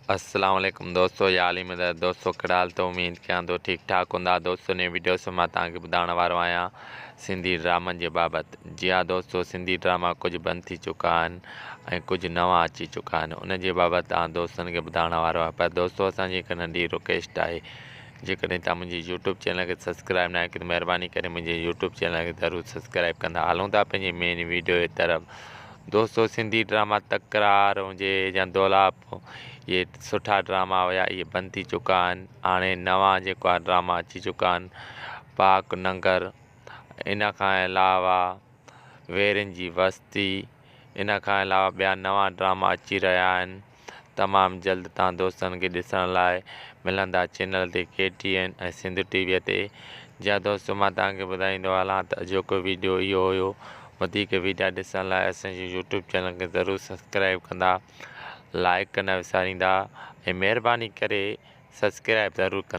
अस्सलाम वालेकुम दोस्तों, याली मदद दोस्तों कड़ाल तो उम्मीद कयां तो ठीक ठाक होंदा। दोस्तों ने वीडियो से मां तव्हांखे ॿुधाइण वारो आहियां सिंधी ड्रामनि जे बाबति। जी हाँ दोस्तों, सिंधी ड्रामा कुछ बंद थी चुका आहिनि ऐं कुझु नवां अची चुका आहिनि। उन जे बाबति तव्हां दोस्तनि खे ॿुधाइण वारो आहे। पर दोस्तों असांजी हिकु नंढी रिक्वेस्ट आहे, जेकॾहिं तव्हां मुंहिंजी यूट्यूब चैनल खे सब्सक्राइब न आहे कयो त महिरबानी करे मुंहिंजे यूट्यूब चैनल खे ज़रूरु सब्सक्राइब कंदा। हलूं था पंहिंजी मेन वीडियो जे तरफ़। दोस्तों सिंधी ड्रामा तकरार हुजे या दौलाप, ये सुठा ड्रामा हुया, ये बंदि थी चुका आहिनि। हाणे नवां जेको आहे ड्रामा अची चुका आहिनि, पाक नंगर, इन खां अलावा वेरनि जी बस्ती, इन खां अलावा ॿिया नवां ड्रामा अची रहिया आहिनि। तमामु जल्द तव्हां दोस्तनि खे ॾिसण लाइ मिलंदा चैनल ते KTN ऐं सिंध टीवीअ ते। जा दोस्तों मां तव्हांखे ॿुधाईंदो हलां त अॼोको वीडियो इहो हुयो। वधीक वीडियो ॾिसण लाइ असांजे यूट्यूब चैनल खे ज़रूरु सब्सक्राइब कंदा, लाइक न विसारींदा ऐं महिरबानी करे सब्सक्राइब ज़रूरु कंदा।